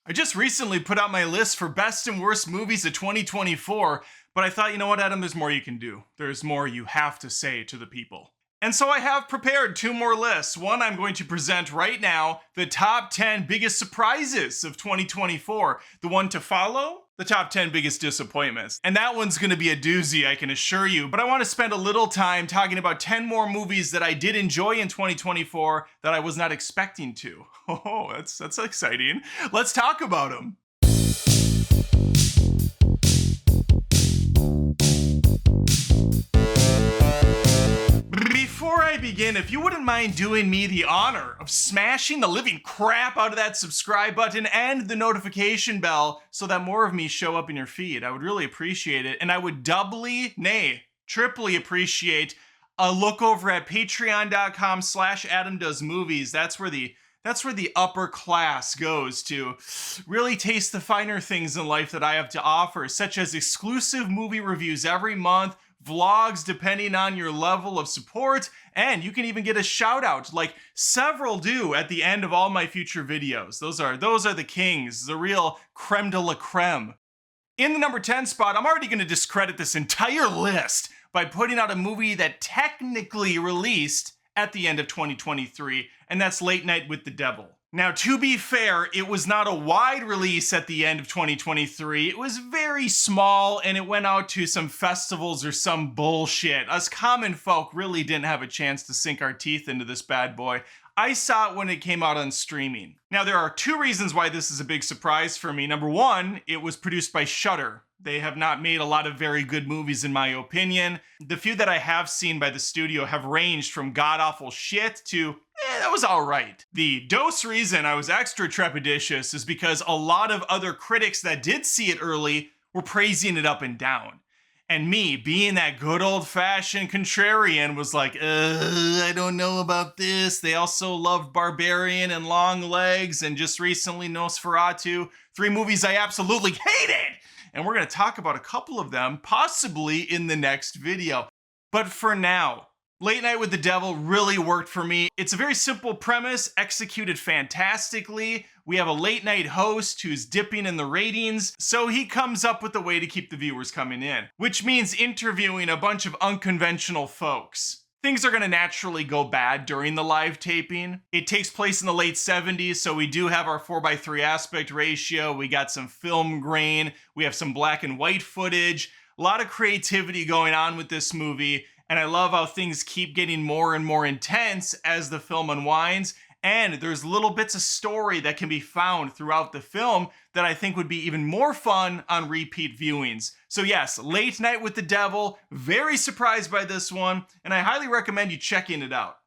I just recently put out my list for best and worst movies of 2024, but I thought, you know what, Adam, there's more you can do. There's more you have to say to the people. And so I have prepared two more lists. One I'm going to present right now, the top 10 biggest surprises of 2024. The one to follow, the top 10 biggest disappointments. And that one's going to be a doozy, I can assure you. But I want to spend a little time talking about 10 more movies that I did enjoy in 2024 that I was not expecting to. Oh, that's exciting. Let's talk about them. Before I begin, if you wouldn't mind doing me the honor of smashing the living crap out of that subscribe button and the notification bell so that more of me show up in your feed, I would really appreciate it. And I would doubly, nay, triply appreciate a look over at patreon.com/AdamDoesMovies. That's where the upper class goes to really taste the finer things in life that I have to offer, such as exclusive movie reviews every month, vlogs depending on your level of support, and you can even get a shout out like several do at the end of all my future videos. Those are the kings, the real creme de la creme. In the number 10 spot, I'm already going to discredit this entire list by putting out a movie that technically released at the end of 2023, and that's Late Night with the Devil. Now, to be fair, it was not a wide release at the end of 2023. It was very small, and it went out to some festivals or some bullshit. Us common folk really didn't have a chance to sink our teeth into this bad boy. I saw it when it came out on streaming. Now, there are two reasons why this is a big surprise for me. Number one, it was produced by Shudder. They have not made a lot of very good movies, in my opinion. The few that I have seen by the studio have ranged from god-awful shit to, that was all right. The dose reason I was extra trepidatious is because a lot of other critics that did see it early were praising it up and down. And me, being that good old-fashioned contrarian, was like, I don't know about this. They also loved Barbarian and Long Legs and just recently Nosferatu. 3 movies I absolutely hated! And we're going to talk about a couple of them, possibly in the next video. But for now, Late Night with the Devil really worked for me. It's a very simple premise, executed fantastically. We have a late night host who's dipping in the ratings, so he comes up with a way to keep the viewers coming in, which means interviewing a bunch of unconventional folks. Things are going to naturally go bad during the live taping. It takes place in the late 70s, so we do have our 4:3 aspect ratio. We got some film grain. We have some black and white footage. A lot of creativity going on with this movie. And I love how things keep getting more and more intense as the film unwinds. And there's little bits of story that can be found throughout the film that I think would be even more fun on repeat viewings. So yes, Late Night with the Devil, very surprised by this one, and I highly recommend you checking it out.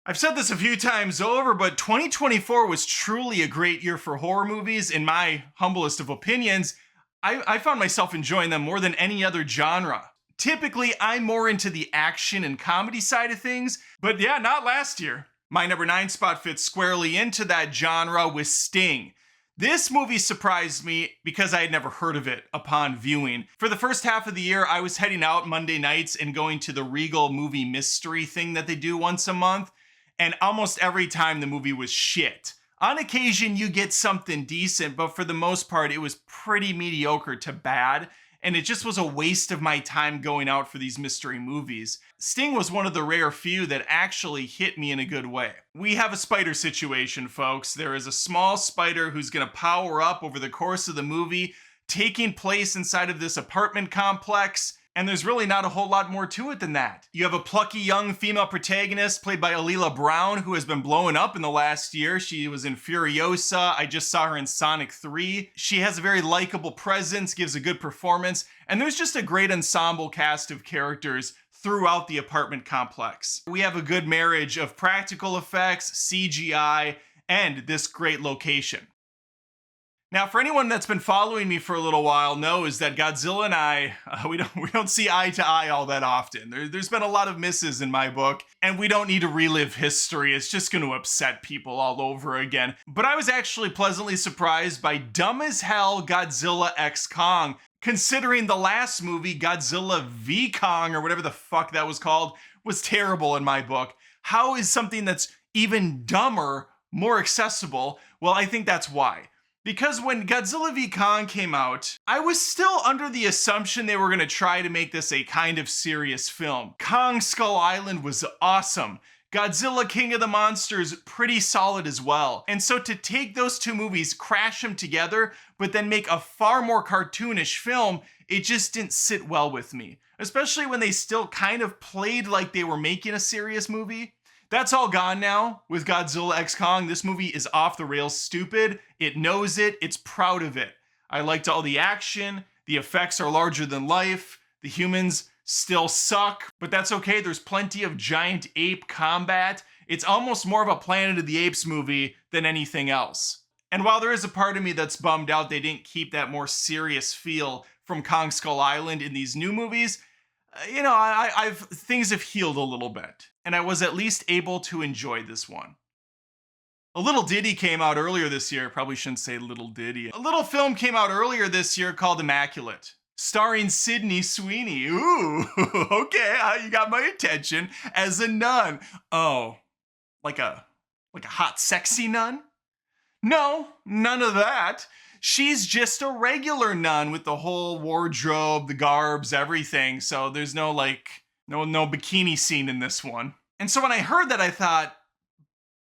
I've said this a few times over, but 2024 was truly a great year for horror movies, in my humblest of opinions. I found myself enjoying them more than any other genre. Typically, I'm more into the action and comedy side of things, but yeah, not last year. My number 9 spot fits squarely into that genre with Sting. This movie surprised me because I had never heard of it upon viewing. For the first half of the year, I was heading out Monday nights and going to the Regal movie mystery thing that they do once a month, and almost every time the movie was shit. On occasion, you get something decent, but for the most part, it was pretty mediocre to bad. And it just was a waste of my time going out for these mystery movies. Sting was one of the rare few that actually hit me in a good way. We have a spider situation, folks. There is a small spider who's gonna power up over the course of the movie, taking place inside of this apartment complex. And there's really not a whole lot more to it than that. You have a plucky young female protagonist played by Alila Brown, who has been blowing up in the last year. She was in Furiosa. I just saw her in Sonic 3. She has a very likable presence, gives a good performance, and there's just a great ensemble cast of characters throughout the apartment complex. We have a good marriage of practical effects, CGI, and this great location. Now, for anyone that's been following me for a little while knows that Godzilla and I, we don't see eye to eye all that often. There's been a lot of misses in my book, and we don't need to relive history. It's just going to upset people all over again. But I was actually pleasantly surprised by dumb as hell Godzilla X Kong, considering the last movie, Godzilla V Kong, or whatever the fuck that was called, was terrible in my book. How is something that's even dumber more accessible? Well, I think that's why. Because when Godzilla v Kong came out, I was still under the assumption they were going to try to make this a kind of serious film. Kong Skull Island was awesome. Godzilla King of the Monsters, pretty solid as well. And so to take those two movies, crash them together, but then make a far more cartoonish film, it just didn't sit well with me. Especially when they still kind of played like they were making a serious movie. That's all gone now with Godzilla X Kong. This movie is off the rails stupid. It knows it. It's proud of it. I liked all the action. The effects are larger than life. The humans still suck, but that's okay. There's plenty of giant ape combat. It's almost more of a Planet of the Apes movie than anything else. And while there is a part of me that's bummed out they didn't keep that more serious feel from Kong Skull Island in these new movies, things have healed a little bit, and I was at least able to enjoy this one. A little ditty came out earlier this year. Probably shouldn't say little ditty. A little film came out earlier this year called Immaculate, starring Sydney Sweeney. Ooh, okay, you got my attention as a nun. Oh, like a hot, sexy nun? No, none of that. She's just a regular nun with the whole wardrobe, the garbs, everything. So there's no bikini scene in this one. And so when I heard that, I thought,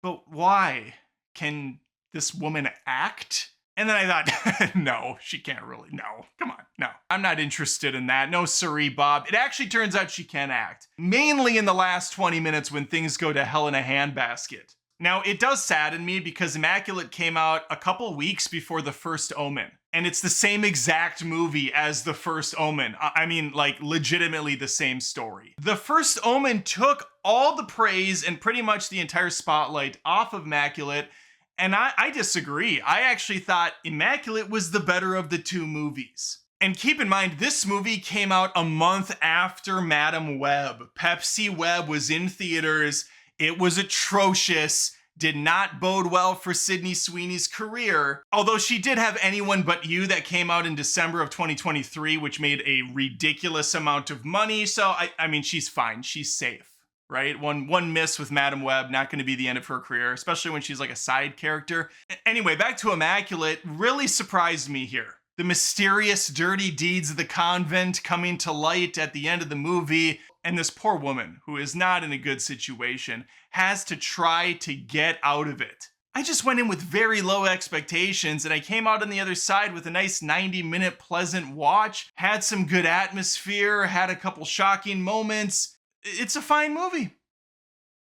but why? Can this woman act? And then I thought, no, she can't really. No, come on, no. I'm not interested in that. No, siree, Bob. It actually turns out she can act. Mainly in the last 20 minutes when things go to hell in a handbasket. Now, it does sadden me because Immaculate came out a couple weeks before The First Omen. And it's the same exact movie as The First Omen. I mean, like, legitimately the same story. The First Omen took all the praise and pretty much the entire spotlight off of Immaculate. And I disagree. I actually thought Immaculate was the better of the two movies. And keep in mind, this movie came out a month after Madam Web. Pepsi Web was in theaters. It was atrocious, did not bode well for Sydney Sweeney's career, although she did have Anyone But You that came out in December of 2023, which made a ridiculous amount of money. So, I mean, she's fine. She's safe, right? One miss with Madam Web, not going to be the end of her career, especially when she's like a side character. Anyway, back to Immaculate, really surprised me here. The mysterious dirty deeds of the convent coming to light at the end of the movie. And this poor woman, who is not in a good situation, has to try to get out of it. I just went in with very low expectations, and I came out on the other side with a nice 90-minute pleasant watch, had some good atmosphere, had a couple shocking moments. It's a fine movie.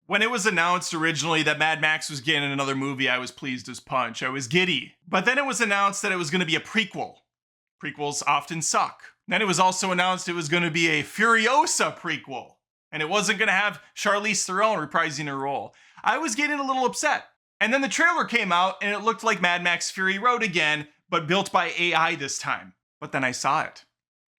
When it was announced originally that Mad Max was getting another movie, I was pleased as punch. I was giddy. But then it was announced that it was going to be a prequel. Prequels often suck. Then it was also announced it was going to be a Furiosa prequel. And it wasn't going to have Charlize Theron reprising her role. I was getting a little upset. And then the trailer came out and it looked like Mad Max Fury Road again, but built by AI this time. But then I saw it.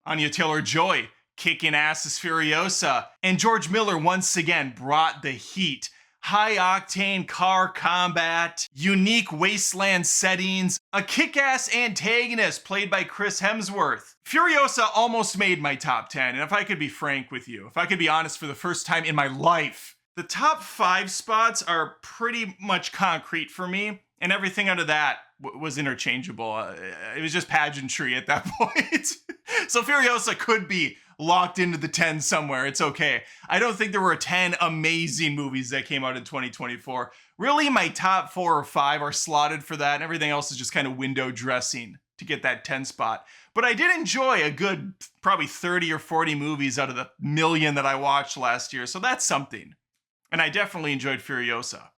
Anya Taylor-Joy kicking ass as Furiosa. And George Miller once again brought the heat. High-octane car combat, unique wasteland settings, a kick-ass antagonist played by Chris Hemsworth. Furiosa almost made my top 10, and if I could be frank with you, if I could be honest for the first time in my life, the top 5 spots are pretty much concrete for me, and everything under that was interchangeable. It was just pageantry at that point. So Furiosa could be locked into the 10 somewhere. It's okay. I don't think there were 10 amazing movies that came out in 2024. Really, my top 4 or 5 are slotted for that, and everything else is just kind of window dressing to get that 10 spot. But I did enjoy a good probably 30 or 40 movies out of the million that I watched last year, so that's something. And I definitely enjoyed Furiosa.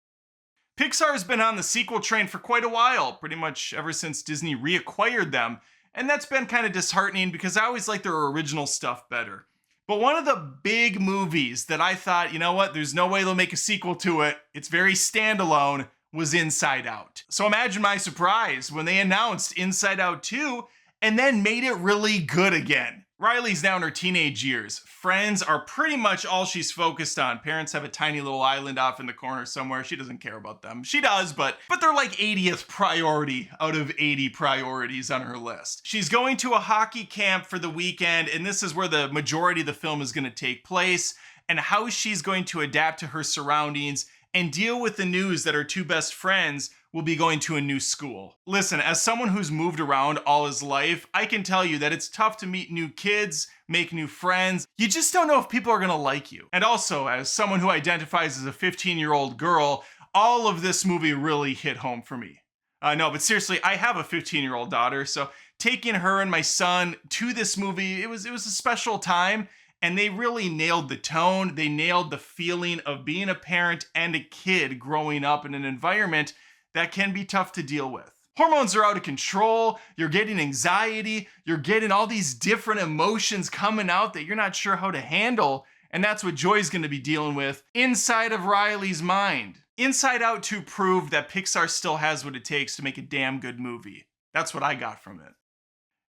Pixar's been on the sequel train for quite a while, pretty much ever since Disney reacquired them. And that's been kind of disheartening because I always like their original stuff better. But one of the big movies that I thought, you know what, there's no way they'll make a sequel to it, it's very standalone, was Inside Out. So imagine my surprise when they announced Inside Out 2 and then made it really good again. Riley's now in her teenage years. Friends are pretty much all she's focused on. Parents have a tiny little island off in the corner somewhere. She doesn't care about them. She does, but they're like 80th priority out of 80 priorities on her list. She's going to a hockey camp for the weekend, and this is where the majority of the film is going to take place, and how she's going to adapt to her surroundings and deal with the news that her two best friends will be going to a new school. Listen, as someone who's moved around all his life, I can tell you that it's tough to meet new kids, make new friends. You just don't know if people are gonna like you. And also, as someone who identifies as a 15-year-old girl, all of this movie really hit home for me. No, but seriously, I have a 15-year-old daughter, so taking her and my son to this movie, it was a special time, and they really nailed the tone. They nailed the feeling of being a parent and a kid growing up in an environment that can be tough to deal with. Hormones are out of control, you're getting anxiety, you're getting all these different emotions coming out that you're not sure how to handle, and that's what Joy's gonna be dealing with inside of Riley's mind. Inside Out 2 proved that Pixar still has what it takes to make a damn good movie. That's what I got from it.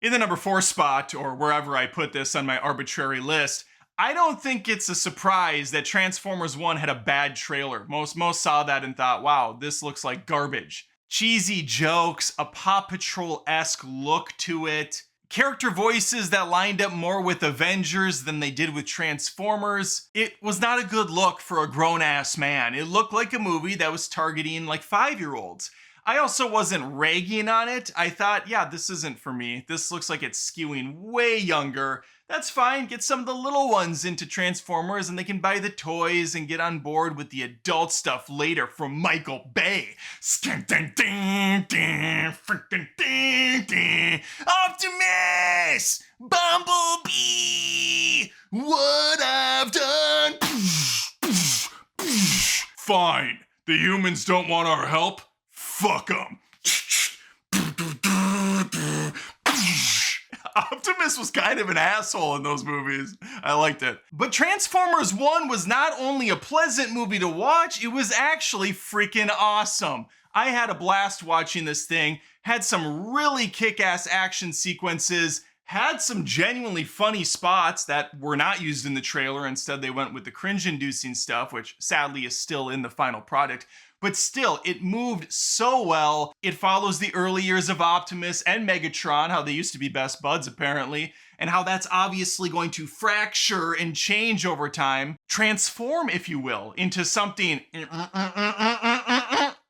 In the number 4 spot, or wherever I put this on my arbitrary list, I don't think it's a surprise that Transformers 1 had a bad trailer. Most saw that and thought, wow, this looks like garbage. Cheesy jokes, a Paw Patrol-esque look to it, character voices that lined up more with Avengers than they did with Transformers. It was not a good look for a grown-ass man. It looked like a movie that was targeting like 5-year-olds. I also wasn't ragging on it. I thought, yeah, this isn't for me. This looks like it's skewing way younger. That's fine, get some of the little ones into Transformers and they can buy the toys and get on board with the adult stuff later from Michael Bay. Optimus! Bumblebee! What I've done! Fine, the humans don't want our help? Fuck them! Optimus was kind of an asshole in those movies. I liked it. But Transformers 1 was not only a pleasant movie to watch, it was actually freaking awesome. I had a blast watching this thing, had some really kick-ass action sequences, had some genuinely funny spots that were not used in the trailer. Instead, they went with the cringe-inducing stuff, which sadly is still in the final product. But still, it moved so well. It follows the early years of Optimus and Megatron, how they used to be best buds apparently, and how that's obviously going to fracture and change over time, transform, if you will, into something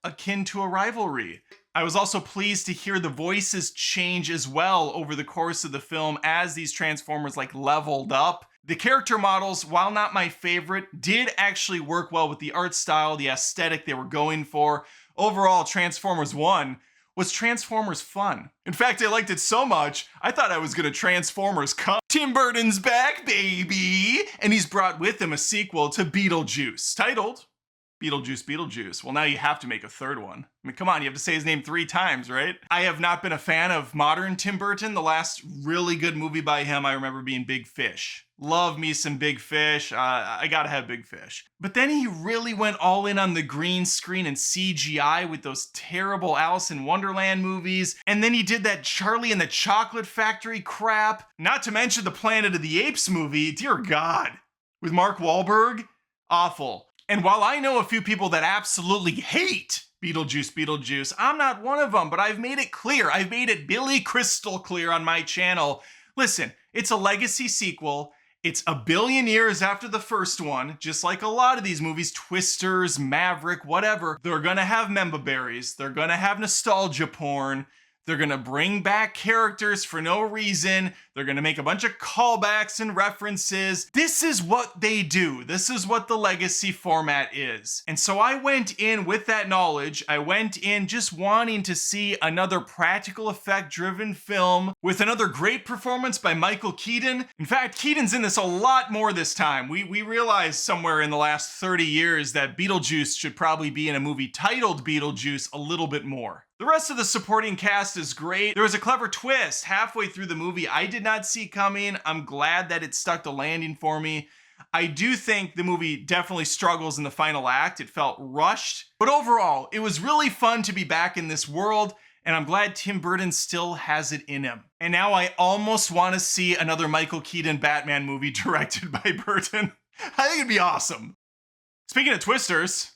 akin to a rivalry. I was also pleased to hear the voices change as well over the course of the film as these Transformers leveled up. The character models, while not my favorite, did actually work well with the art style, the aesthetic they were going for. Overall, Transformers 1 was Transformers fun. In fact, I liked it so much, I thought I was gonna Transformers come. Tim Burton's back, baby! And he's brought with him a sequel to Beetlejuice, titled Beetlejuice. Well, now you have to make a third one. I mean, come on, you have to say his name 3 times, right? I have not been a fan of modern Tim Burton. The last really good movie by him I remember being Big Fish. Love me some Big Fish. I gotta have Big Fish. But then he really went all in on the green screen and CGI with those terrible Alice in Wonderland movies. And then he did that Charlie and the Chocolate Factory crap. Not to mention the Planet of the Apes movie. Dear God. With Mark Wahlberg. Awful. And while I know a few people that absolutely hate Beetlejuice, I'm not one of them, but I've made it clear. I've made it Billy Crystal clear on my channel. Listen, it's a legacy sequel. It's a billion years after the first one, just like a lot of these movies, Twisters, Maverick, whatever. They're gonna have member berries. They're gonna have nostalgia porn. They're gonna bring back characters for no reason. They're gonna make a bunch of callbacks and references. This is what they do. This is what the legacy format is. And so I went in with that knowledge. I went in just wanting to see another practical effect driven film with another great performance by Michael Keaton. In fact, Keaton's in this a lot more this time. We realized somewhere in the last 30 years that Beetlejuice should probably be in a movie titled Beetlejuice a little bit more. The rest of the supporting cast is great. There was a clever twist halfway through the movie I did not see coming. I'm glad that it stuck the landing for me. I do think the movie definitely struggles in the final act. It felt rushed. But overall, it was really fun to be back in this world, and I'm glad Tim Burton still has it in him. And now I almost want to see another Michael Keaton Batman movie directed by Burton. I think it'd be awesome. Speaking of twisters,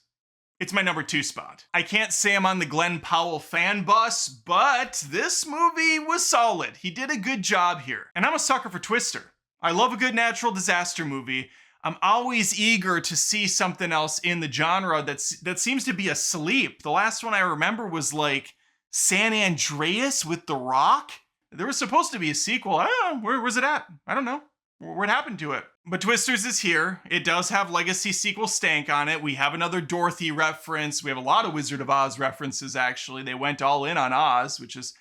it's my number 2 spot. I can't say I'm on the Glenn Powell fan bus, but this movie was solid. He did a good job here. And I'm a sucker for Twister. I love a good natural disaster movie. I'm always eager to see something else in the genre that seems to be asleep. The last one I remember was like San Andreas with The Rock. There was supposed to be a sequel. I don't know. Where's it at? I don't know. What happened to it? But Twisters is here. It does have legacy sequel stank on it. We have another Dorothy reference. We have a lot of Wizard of Oz references, actually. They went all in on Oz, which is,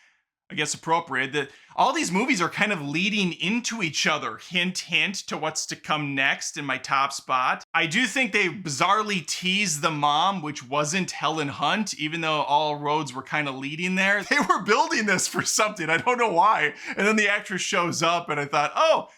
I guess, appropriate. That all these movies are kind of leading into each other. Hint, hint to what's to come next in my top spot. I do think they bizarrely teased the mom, which wasn't Helen Hunt, even though all roads were kind of leading there. They were building this for something. I don't know why. And then the actress shows up and I thought, oh,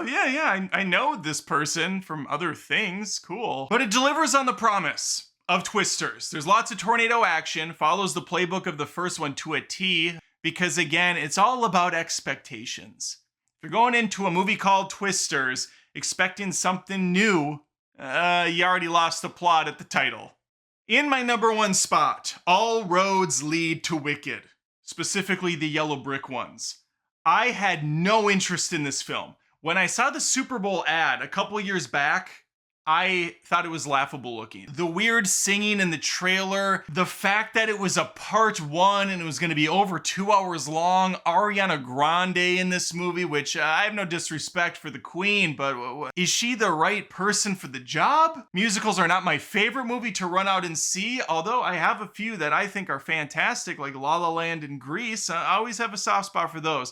yeah, I know this person from other things. Cool. But it delivers on the promise of Twisters. There's lots of tornado action, follows the playbook of the first one to a T, because again, it's all about expectations. If you're going into a movie called Twisters expecting something new, you already lost the plot at the title. In my number one spot, All Roads Lead to Wicked, specifically the yellow brick ones. I had no interest in this film. When I saw the Super Bowl ad a couple years back, I thought it was laughable looking. The weird singing in the trailer, the fact that it was a part one and it was going to be over 2 hours long, Ariana Grande in this movie, which I have no disrespect for the queen, but is she the right person for the job? Musicals are not my favorite movie to run out and see, although I have a few that I think are fantastic, like La La Land and Grease. I always have a soft spot for those.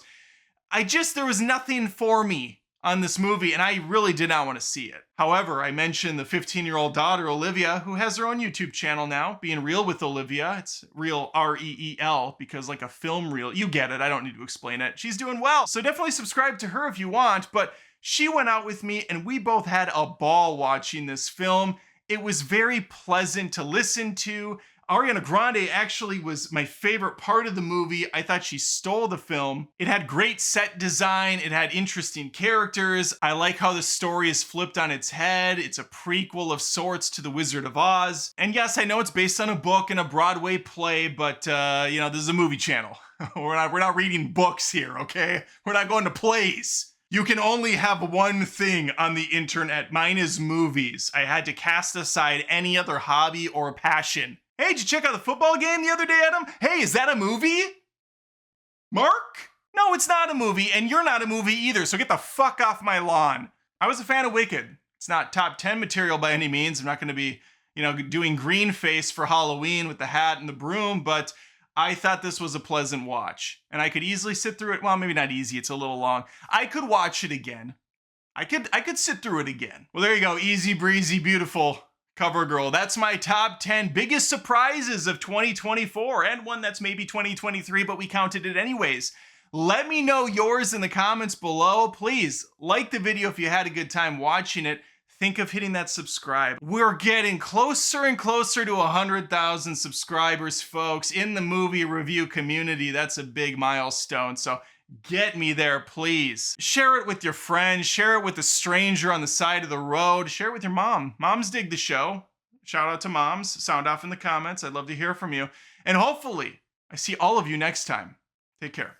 There was nothing for me on this movie, and I really did not want to see it. However, I mentioned the 15-year-old daughter, Olivia, who has her own YouTube channel now, Being Real with Olivia. It's real, R-E-E-L, because like a film reel. You get it, I don't need to explain it. She's doing well, so definitely subscribe to her if you want, but she went out with me, and we both had a ball watching this film. It was very pleasant to listen to. Ariana Grande actually was my favorite part of the movie. I thought she stole the film. It had great set design. It had interesting characters. I like how the story is flipped on its head. It's a prequel of sorts to The Wizard of Oz. And yes, I know it's based on a book and a Broadway play, but this is a movie channel. We're not reading books here, okay? We're not going to plays. You can only have one thing on the internet. Mine is movies. I had to cast aside any other hobby or passion. Hey, did you check out the football game the other day, Adam? Hey, is that a movie? Mark? No, it's not a movie, and you're not a movie either, so get the fuck off my lawn. I was a fan of Wicked. It's not top 10 material by any means. I'm not going to be, doing green face for Halloween with the hat and the broom, but I thought this was a pleasant watch. And I could easily sit through it. Well, maybe not easy. It's a little long. I could watch it again. I could sit through it again. Well, there you go. Easy breezy, beautiful cover girl. That's my top 10 biggest surprises of 2024, and one that's maybe 2023, but we counted it anyways. Let me know yours in the comments below. Please like the video if you had a good time watching it. Think of hitting that subscribe. We're getting closer and closer to 100,000 subscribers, folks, in the movie review community. That's a big milestone, so get me there, please. Share it with your friends. Share it with a stranger on the side of the road. Share it with your mom. Moms dig the show. Shout out to moms. Sound off in the comments. I'd love to hear from you. And hopefully, I see all of you next time. Take care.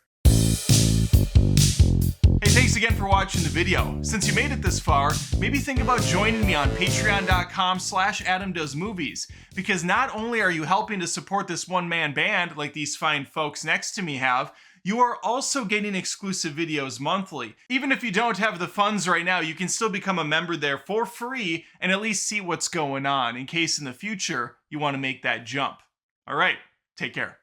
Hey, thanks again for watching the video. Since you made it this far, maybe think about joining me on patreon.com/AdamDoesMovies, because not only are you helping to support this one-man band like these fine folks next to me have, you are also getting exclusive videos monthly. Even if you don't have the funds right now, you can still become a member there for free and at least see what's going on in case in the future you want to make that jump. All right, take care.